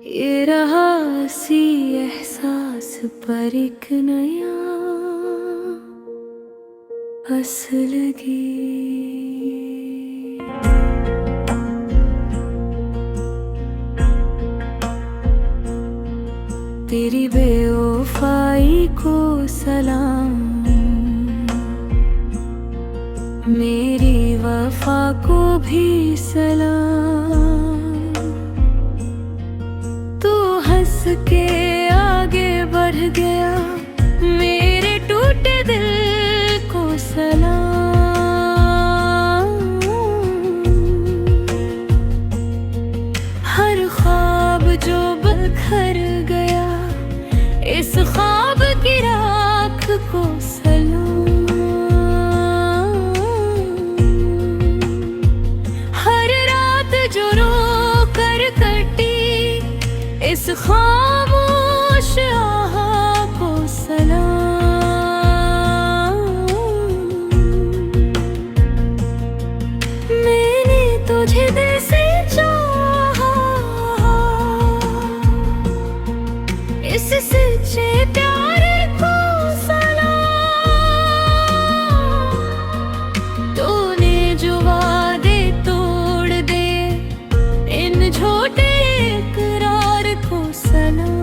ये रहा सी एहसास पर एक नया हंस लगी। तेरी बेवफाई को सलाम, मेरी वफा को भी सलाम। तू हंस के आगे बढ़ गया, मेरे टूटे दिल को सलाम। हर ख्वाब जो बिखर गया, इस ख्वाब की राख को सलाम। हर रात जो रो कर कटी, इस खामोश आहा को सलाम। मैंने तुझे दिल से चाहा, इस सच्चे प्यार को सलाम। तूने जो वादे तोड़ दे, इन झूठे इकरार को सलाम।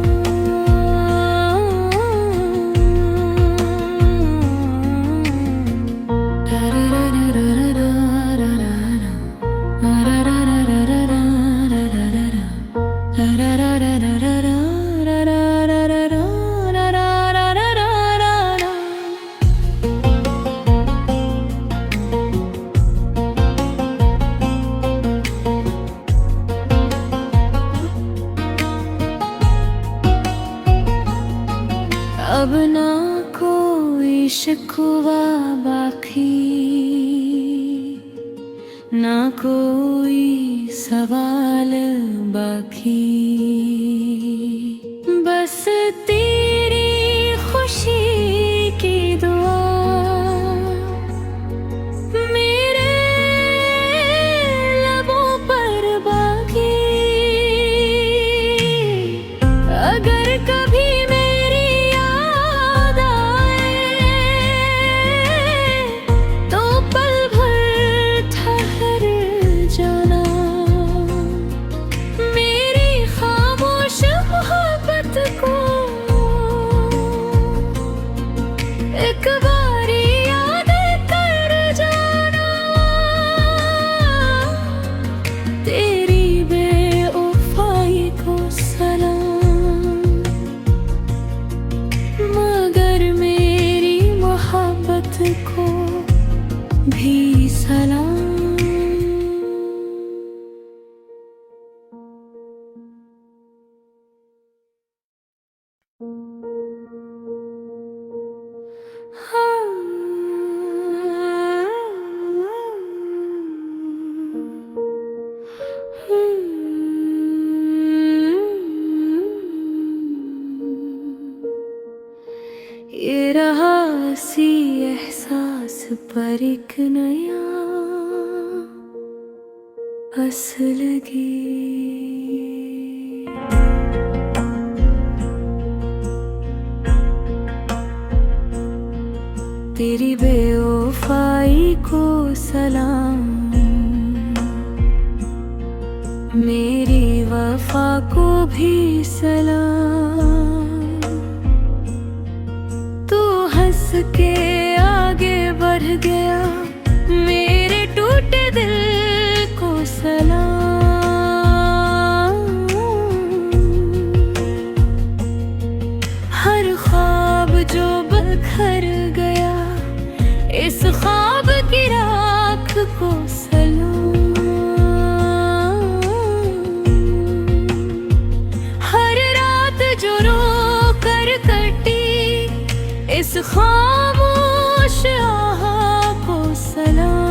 अब ना कोई शिकवा बाकी, ना कोई सवाल बाकी। बस तेरी खुशी की दुआ मेरे लबों पर बाकी। अगर कभी एक बारी याद कर जाना, तेरी बेवफाई को सलाम। मगर मेरी मोहब्बत को भी सलाम। ये रहा सी एहसास पर एक नया हंस लगी। तेरी बेवफाई को सलाम, मेरी वफा को भी सलाम। तू हंस के आगे बढ़ गया, मेरे टूटे दिल को सलाम। हर ख्वाब जो बिखर गया, इस ख्वाब की राख को सलाम। हर रात जो रो कर कटी, इस खामोश आहा को सलाम।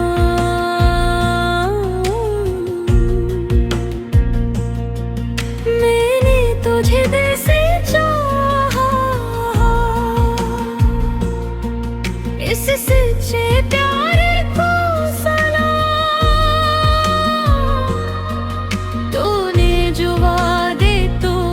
मैंने तुझे दिल से चाहा, इस सच्चे प्यार को सलाम। तूने जो वादे तोड़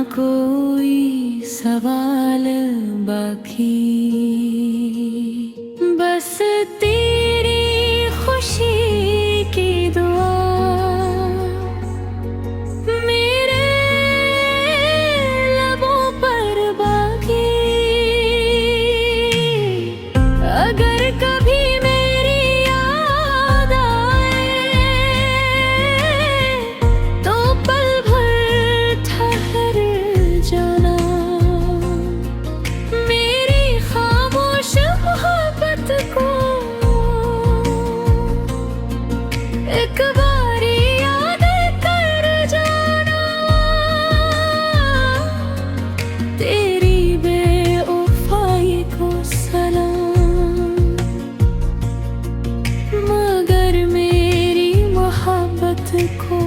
कोई सवाल बाकी, बस तेरी खुशी की दुआ मेरे लबों पर बाकी। अगर कभी मेरी याद आए तो पल भर ठहर जाना, मेरी खामोश मोहब्बत को एक बारी याद कर जाना। तेरी बेवफाई को सलाम, मगर मेरी मोहब्बत को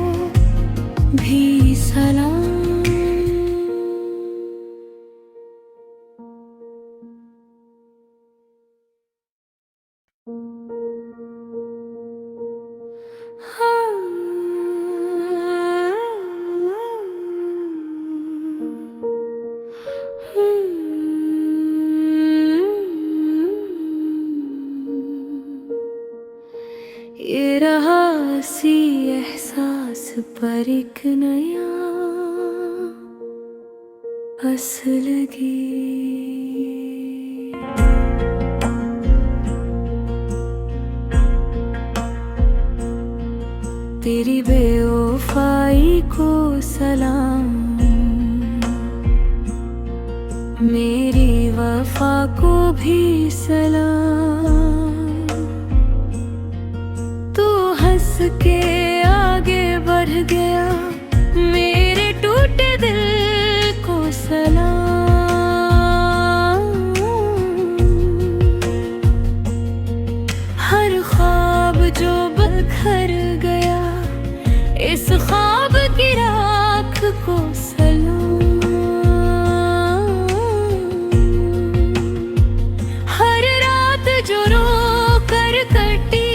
भी सलाम। ये रहा सी एहसास पर एक नया हंस लगी। तेरी बेवफाई को सलाम, मेरी वफा को भी सलाम। तू हंस के आगे बढ़ गया, मेरे टूटे दिल को सलाम। हर ख्वाब जो बिखर गया, इस ख्वाब की राख को सलाम। हर रात जो रो कर कटी,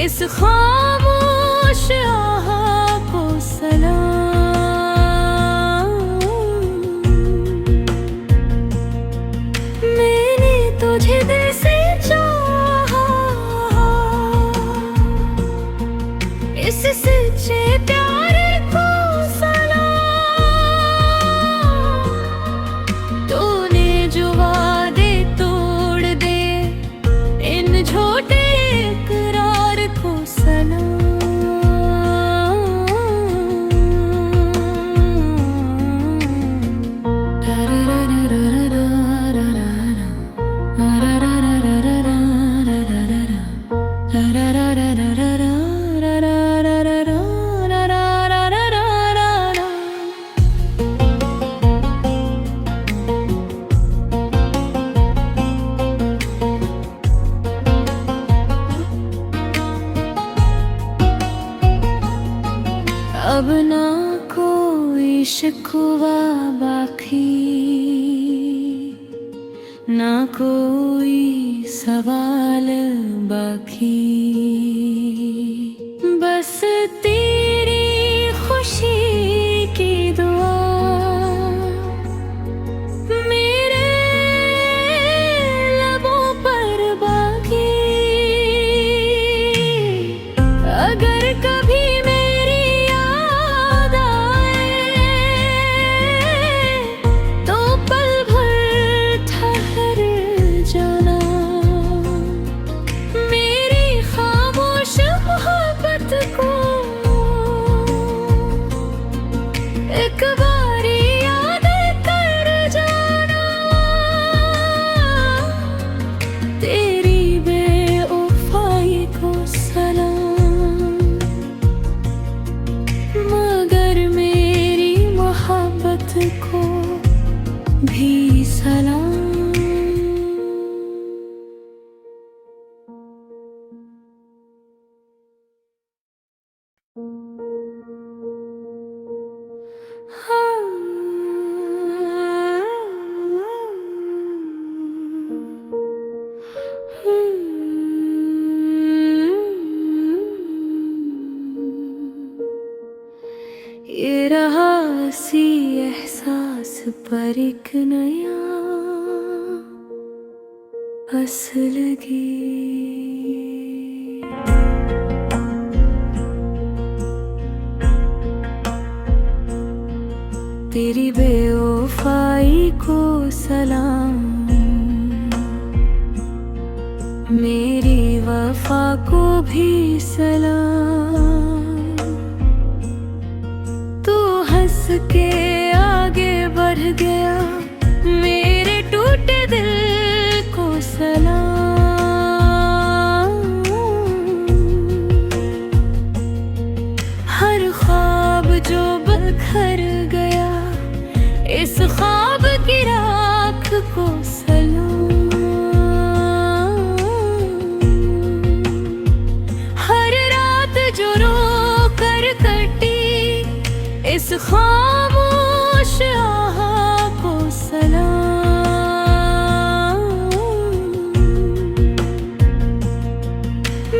इस खामोश आहा को सलाम। मैंने तुझे दिल से चाहा, इस सच्चे प्यार को सलाम। तूने जो वादे तोड़ दे, इन झूठे इकरार को सलाम। अब ना कोई शिकवा बाकी, ना कोई सवाल बाकी, बस तेरी खुशी की दुआ मेरे लबों पर बाकी। अगर कभी एक बारी याद कर जाना, तेरी बेवफाई को सलाम, मगर मेरी मोहब्बत को भी सलाम। ये रहा सी एहसास पर एक नया हंस लगी। तेरी बेवफाई को सलाम, मेरी वफा को भी सलाम। तू हंस के आगे बढ़ गया, मेरे टूटे दिल को सलाम। हर ख्वाब जो बिखर गया, इस ख्वाब की राख को सलाम। हर रात जो रो कर कटी, इस खामोश आहा को सलाम।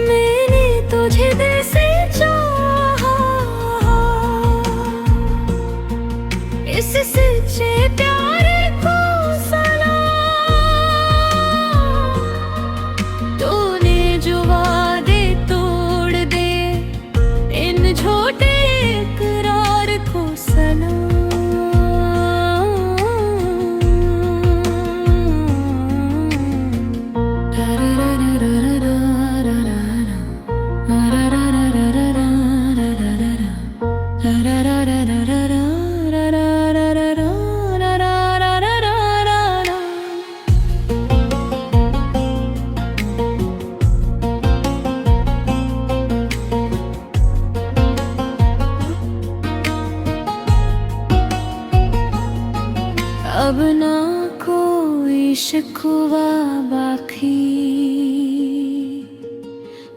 मैंने तुझे दिल से चाहा, इस सच्चे प्यार को सलाम। तूने जो वादे तोड़ दे, इन झूठे इकरार को सलाम। अब ना कोई शिकवा बाकी,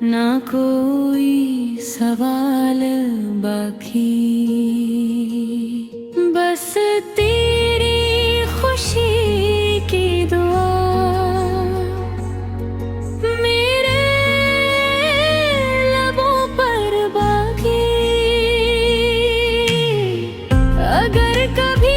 ना कोई सवाल बाकी। बस तेरी खुशी की दुआ मेरे लबों पर बाकी। अगर कभी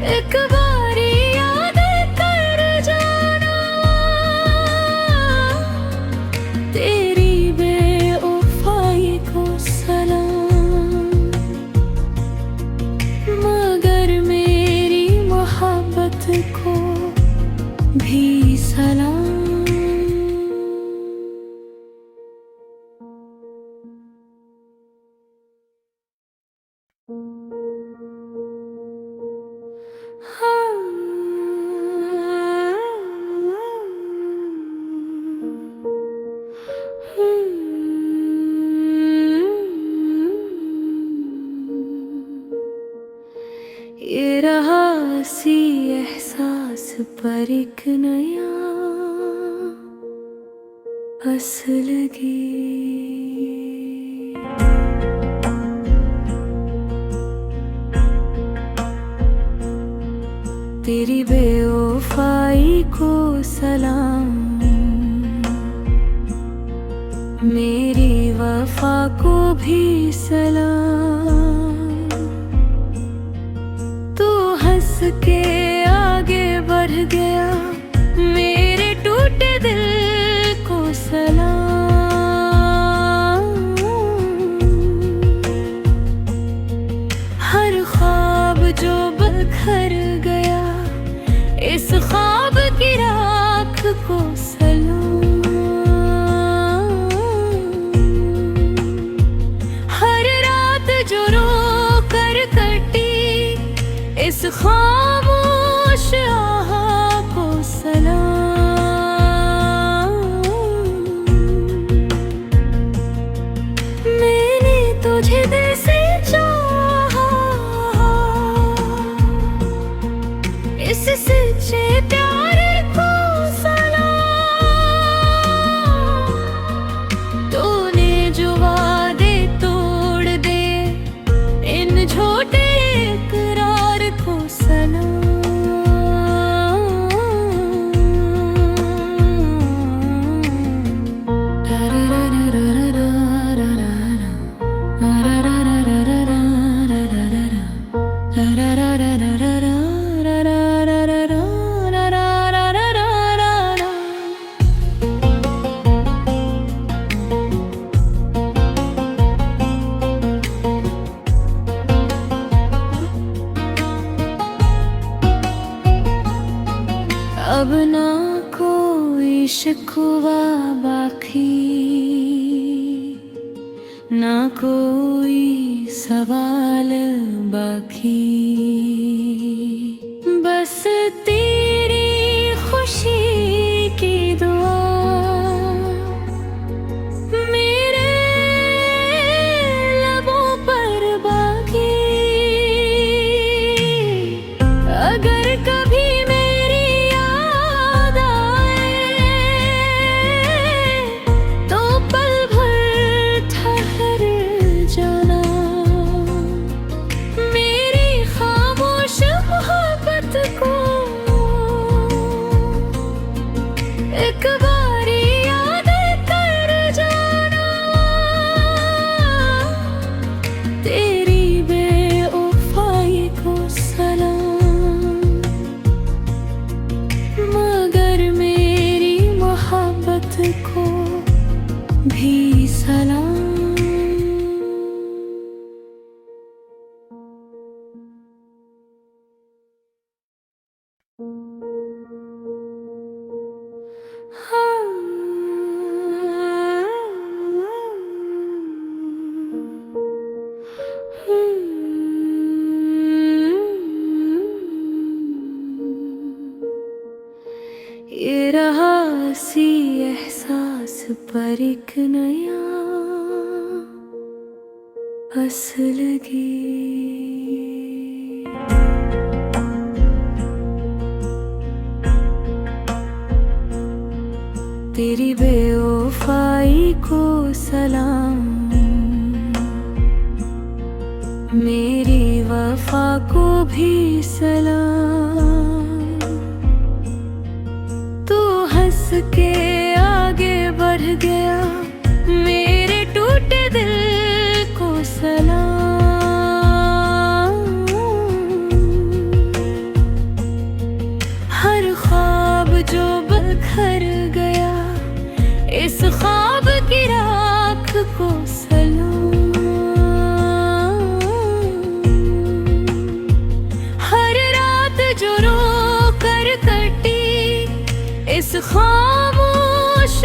एक बारी याद कर जाना, तेरी बेवफाई को सलाम। मगर मेरी मोहब्बत को भी सलाम। ये रहा सी एहसास पर एक नया हंस लगी। तेरी बेवफाई को सलाम, मेरी वफा को भी सलाम। तू हंस के आगे बढ़ गया, मेरे टूटे दिल को सलाम। हर ख्वाब जो बिखर गया, इस ख्वाब की राख को सलाम। हर रात जो रो कर कटी, इस खामोश आहा को सलाम। मैंने तुझे दिल से चाहा, इस सच्चे प्यार को सलाम। तूने जो वादे तोड़ दे, अब ना कोई शिकवा बाकी, ना कोई सवाल बाकी, बस तेरी खुशी की दुआ मेरे लबों पर बाकी। अगर कभी एक बारी याद कर जाना, तेरी बेवफाई को सलाम, मगर मेरी मोहब्बत को भी सलाम। ये रहा सी एहसास पर एक नया हंस लगी। तेरी बेवफाई को सलाम, मेरी वफा को भी सलाम। तू हंस के आगे बढ़ गया, मेरे टूटे दिल को सलाम। हर ख्वाब जो बिखर गया, इस ख्वाब की राख को सलाम। हर रात जो रो कर कटी, इस खामोश